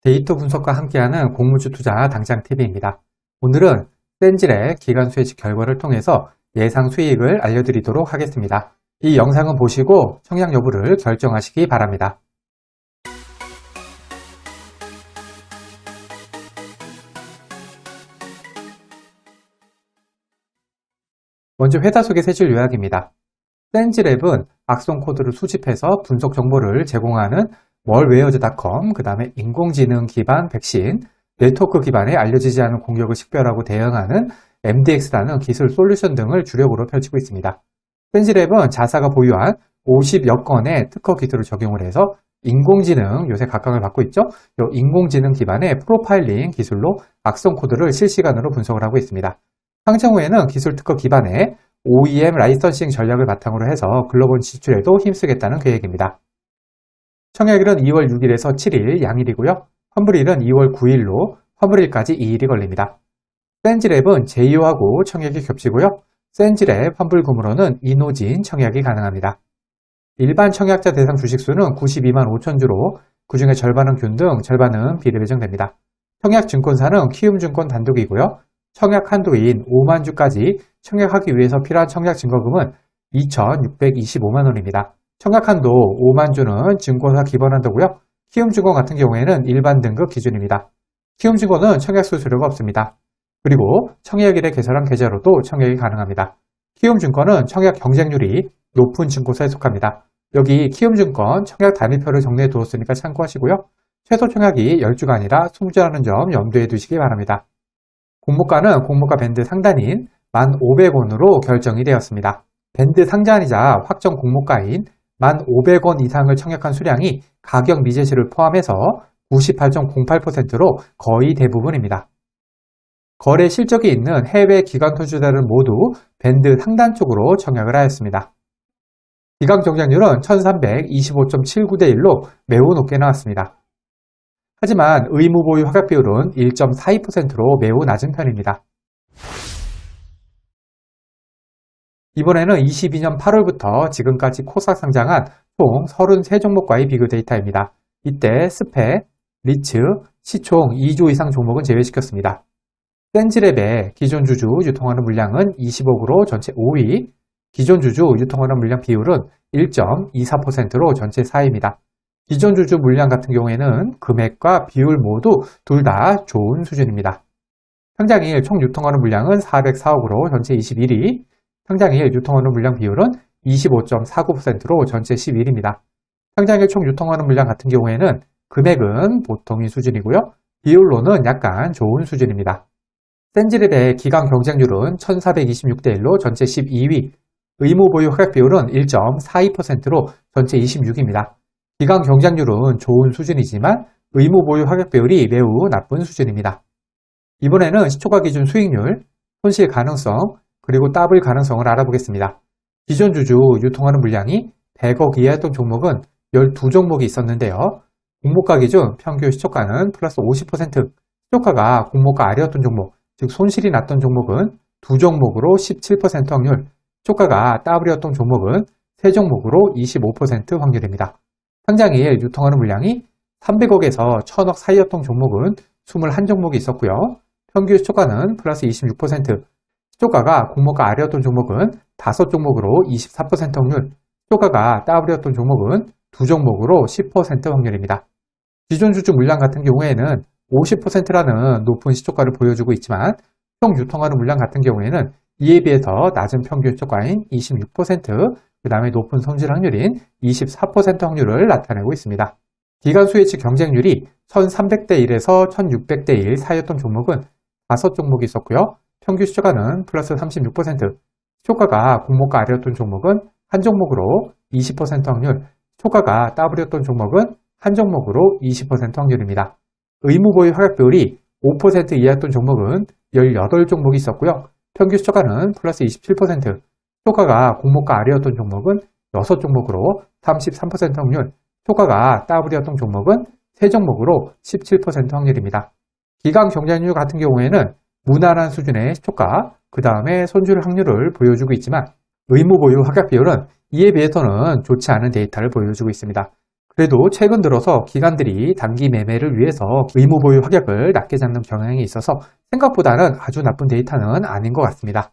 데이터 분석과 함께하는 공무주 투자 당장 TV입니다. 오늘은 센질의 기간 수혜식 결과를 통해서 예상 수익을 알려드리도록 하겠습니다. 이 영상은 보시고 청약 여부를 결정하시기 바랍니다. 먼저 회사 소개 3줄 요약입니다. 센즈랩은 악성 코드를 수집해서 분석 정보를 제공하는 월웨어즈.com, 그 다음에 인공지능 기반 백신, 네트워크 기반의 알려지지 않은 공격을 식별하고 대응하는 MDX라는 기술 솔루션 등을 주력으로 펼치고 있습니다. 센즈랩은 자사가 보유한 50여 건의 특허 기술을 적용을 해서 인공지능, 요새 각광을 받고 있죠? 이 인공지능 기반의 프로파일링 기술로 악성 코드를 실시간으로 분석을 하고 있습니다. 향후 후에는 기술 특허 기반의 OEM 라이선싱 전략을 바탕으로 해서 글로벌 진출에도 힘쓰겠다는 계획입니다. 청약일은 2월 6일에서 7일 양일이고요. 환불일은 2월 9일로 환불일까지 2일이 걸립니다. 센즈랩은 제휴하고 청약이 겹치고요. 센즈랩 환불금으로는 이노진 청약이 가능합니다. 일반 청약자 대상 주식수는 92만 5천 주로 그중에 절반은 균등, 절반은 비례배정됩니다. 청약 증권사는 키움증권 단독이고요. 청약 한도인 5만 주까지 청약하기 위해서 필요한 청약 증거금은 2,625만 원입니다. 청약 한도 5만 주는 증권사 기본 한도고요. 키움증권 같은 경우에는 일반 등급 기준입니다. 키움증권은 청약 수수료가 없습니다. 그리고 청약일에 개설한 계좌로도 청약이 가능합니다. 키움증권은 청약 경쟁률이 높은 증권사에 속합니다. 여기 키움증권 청약 단위표를 정리해 두었으니까 참고하시고요. 최소 청약이 10주가 아니라 20주라는 점 염두에 두시기 바랍니다. 공모가는 공모가 밴드 상단인 1,500원으로 결정이 되었습니다. 밴드 상단이자 확정 공모가인 1,500원 이상을 청약한 수량이 가격 미제시를 포함해서 98.08%로 거의 대부분입니다. 거래 실적이 있는 해외 기관 투자자들은 모두 밴드 상단 쪽으로 청약을 하였습니다. 기관 경쟁률은 1325.79대 1로 매우 높게 나왔습니다. 하지만 의무 보유 허가 비율은 1.42%로 매우 낮은 편입니다. 이번에는 22년 8월부터 지금까지 코스닥 상장한 총 33종목과의 비교 데이터입니다. 이때 스펙, 리츠, 시총 2조 이상 종목은 제외시켰습니다. 센즈랩의 기존 주주 유통하는 물량은 20억으로 전체 5위, 기존 주주 유통하는 물량 비율은 1.24%로 전체 4위입니다. 기존 주주 물량 같은 경우에는 금액과 비율 모두 둘 다 좋은 수준입니다. 상장일 총 유통하는 물량은 404억으로 전체 21위, 상장일 유통하는 물량 비율은 25.49%로 전체 11위입니다. 상장일 총 유통하는 물량 같은 경우에는 금액은 보통인 수준이고요. 비율로는 약간 좋은 수준입니다. 센즈랩의 기간 경쟁률은 1426대 1로 전체 12위, 의무 보유 허약 비율은 1.42%로 전체 26위입니다. 기간 경쟁률은 좋은 수준이지만 의무 보유 허약 비율이 매우 나쁜 수준입니다. 이번에는 시초가 기준 수익률, 손실 가능성, 그리고 더블 가능성을 알아보겠습니다. 기존 주주 유통하는 물량이 100억 이하였던 종목은 12종목이 있었는데요. 공모가 기준 평균 시초가는 플러스 50%, 시초가가 공모가 아래였던 종목, 즉 손실이 났던 종목은 2종목으로 17% 확률, 시초가가 더블이었던 종목은 3종목으로 25% 확률입니다. 상장일 유통하는 물량이 300억에서 1000억 사이였던 종목은 21종목이 있었고요. 평균 시초가는 플러스 26%, 시초가가 공모가 아래였던 종목은 5종목으로 24% 확률, 시초가가 더블이었던 종목은 2종목으로 10% 확률입니다. 기존 주주 물량 같은 경우에는 50%라는 높은 시초가를 보여주고 있지만 총 유통하는 물량 같은 경우에는 이에 비해서 낮은 평균 시초가인 26%, 그 다음에 높은 손실 확률인 24% 확률을 나타내고 있습니다. 기간 수혜치 경쟁률이 1300대 1에서 1600대 1 사이였던 종목은 5종목이 있었고요. 평균 시초가는 플러스 36%, 시초가가 공모가 아래였던 종목은 1종목으로 20% 확률, 시초가가 더블이었던 종목은 1종목으로 20% 확률입니다. 의무 보유 허약 비율이 5% 이하였던 종목은 18종목이 있었고요. 평균 시초가는 플러스 27%, 시초가가 공모가 아래였던 종목은 6종목으로 33% 확률, 시초가가 더블이었던 종목은 3종목으로 17% 확률입니다. 기간 경쟁률 같은 경우에는 무난한 수준의 시초가, 그 다음에 손실 확률을 보여주고 있지만 의무 보유 허약 비율은 이에 비해서는 좋지 않은 데이터를 보여주고 있습니다. 그래도 최근 들어서 기관들이 단기 매매를 위해서 의무 보유 가격을 낮게 잡는 경향이 있어서 생각보다는 아주 나쁜 데이터는 아닌 것 같습니다.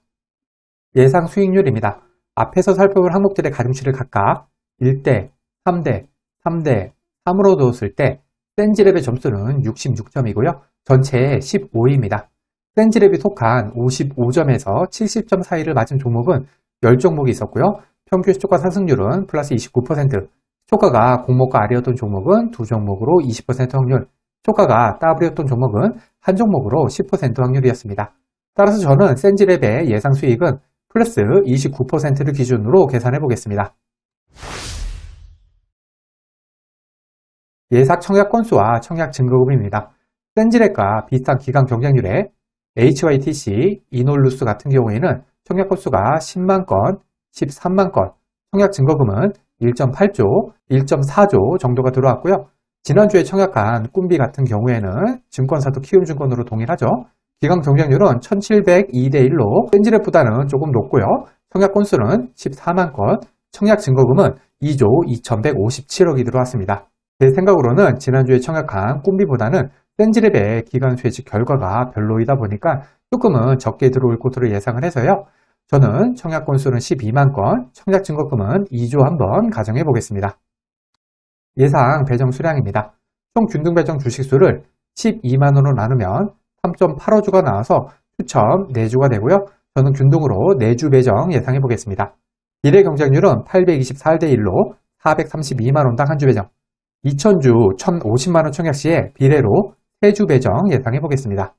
예상 수익률입니다. 앞에서 살펴볼 항목들의 가중치를 각각 1대, 3대, 3대, 3으로 두었을 때 센지랩의 점수는 66점이고요. 전체의 15위입니다. 센지랩이 속한 55점에서 70점 사이를 맞은 종목은 10종목이 있었고요. 평균 시초가 상승률은 플러스 29%, 시초가가 공모가 아래였던 종목은 2종목으로 20% 확률, 시초가가 더블이었던 종목은 한 종목으로 10% 확률이었습니다. 따라서 저는 센지랩의 예상 수익은 플러스 29%를 기준으로 계산해 보겠습니다. 예상 청약 건수와 청약 증거금입니다. 센지랩과 비슷한 기간 경쟁률의 HYTC, 이놀루스 같은 경우에는 청약 건수가 10만 건, 13만 건, 청약 증거금은 1.8조, 1.4조 정도가 들어왔고요. 지난주에 청약한 꿈비 같은 경우에는 증권사도 키움증권으로 동일하죠. 기간 경쟁률은 1702대1로 센지랩보다는 조금 높고요. 청약 건수는 14만 건, 청약 증거금은 2조 2157억이 들어왔습니다. 제 생각으로는 지난주에 청약한 꿈비보다는 센지랩의 기간 수혜직 결과가 별로이다 보니까 조금은 적게 들어올 것으로 예상을 해서요. 저는 청약 건수는 12만 건, 청약 증거금은 2조 한번 가정해 보겠습니다. 예상 배정 수량입니다. 총 균등 배정 주식수를 12만원으로 나누면 3.85주가 나와서 추첨 4주가 되고요. 저는 균등으로 4주 배정 예상해 보겠습니다. 비례 경쟁률은 824대1로 432만원당 한 주 배정, 2000주 1050만원 청약 시에 비례로 3주 배정 예상해 보겠습니다.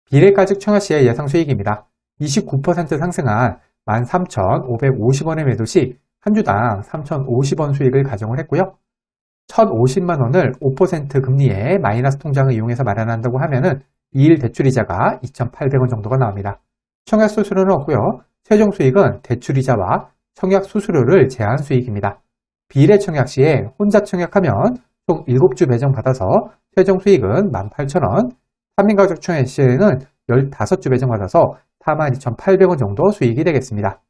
비례가즉 청약 시의 예상 수익입니다. 29% 상승한 13,550원의 매도 시 한 주당 3,050원 수익을 가정을 했고요. 1,050만원을 5% 금리의 마이너스 통장을 이용해서 마련한다고 하면은 2일 대출이자가 2,800원 정도가 나옵니다. 청약 수수료는 없고요. 최종 수익은 대출이자와 청약 수수료를 제한 수익입니다. 비례 청약 시에 혼자 청약하면 총 7주 배정받아서 최종 수익은 18,000원, 3인 가족 청약 시에는 15주 배정받아서 42,800원 정도 수익이 되겠습니다.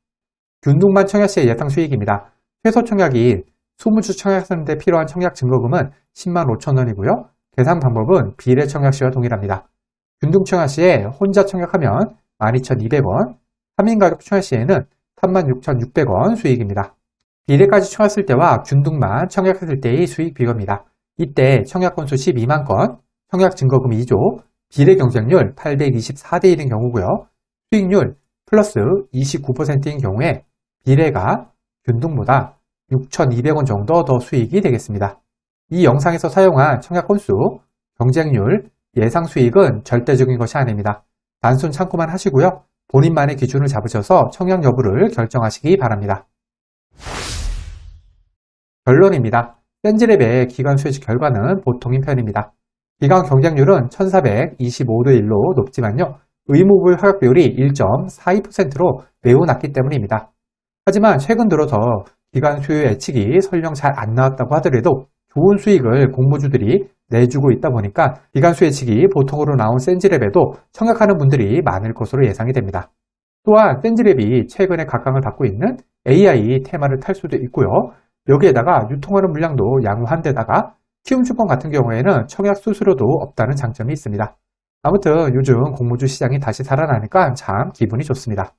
균등반 청약 시의 예상 수익입니다. 최소 청약인 20주 청약하는데 필요한 청약 증거금은 10만 5천원이고요. 계산 방법은 비례 청약 시와 동일합니다. 균등 청약 시에 혼자 청약하면 12,200원, 3인 가족 청약 시에는 36,600원 수익입니다. 비례까지 청약했을 때와 균등만 청약했을 때의 수익 비교입니다. 이때 청약 건수 12만 건, 청약 증거금 2조, 비례 경쟁률 824대1인 경우고요. 수익률 플러스 29%인 경우에 비례가 균등보다 6,200원 정도 더 수익이 되겠습니다. 이 영상에서 사용한 청약 건수, 경쟁률, 예상 수익은 절대적인 것이 아닙니다. 단순 참고만 하시고요. 본인만의 기준을 잡으셔서 청약 여부를 결정하시기 바랍니다. 결론입니다. 센지랩의 기간 수혜직 결과는 보통인 편입니다. 기간 경쟁률은 1425대1로 높지만요. 의무부의 허락 비율이 1.42%로 매우 낮기 때문입니다. 하지만 최근 들어서 기간 수요 예측이 설령 잘 안 나왔다고 하더라도 좋은 수익을 공모주들이 내주고 있다 보니까 기간 수요 예측이 보통으로 나온 센지랩에도 청약하는 분들이 많을 것으로 예상이 됩니다. 또한 센지랩이 최근에 각광을 받고 있는 AI 테마를 탈 수도 있고요. 여기에다가 유통하는 물량도 양호한 데다가 키움증권 같은 경우에는 청약 수수료도 없다는 장점이 있습니다. 아무튼 요즘 공모주 시장이 다시 살아나니까 참 기분이 좋습니다.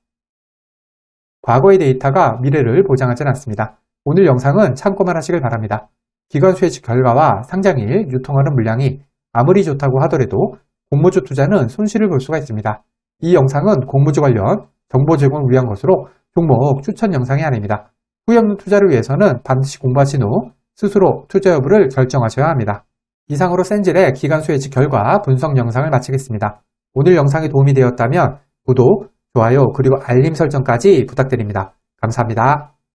과거의 데이터가 미래를 보장하지는 않습니다. 오늘 영상은 참고만 하시길 바랍니다. 기관 수혜직 결과와 상장일 유통하는 물량이 아무리 좋다고 하더라도 공모주 투자는 손실을 볼 수가 있습니다. 이 영상은 공모주 관련 정보 제공을 위한 것으로 종목 추천 영상이 아닙니다. 후회 없는 투자를 위해서는 반드시 공부하신 후 스스로 투자 여부를 결정하셔야 합니다. 이상으로 센지랩 기간 수혜직 결과 분석 영상을 마치겠습니다. 오늘 영상이 도움이 되었다면 구독, 좋아요, 그리고 알림 설정까지 부탁드립니다. 감사합니다.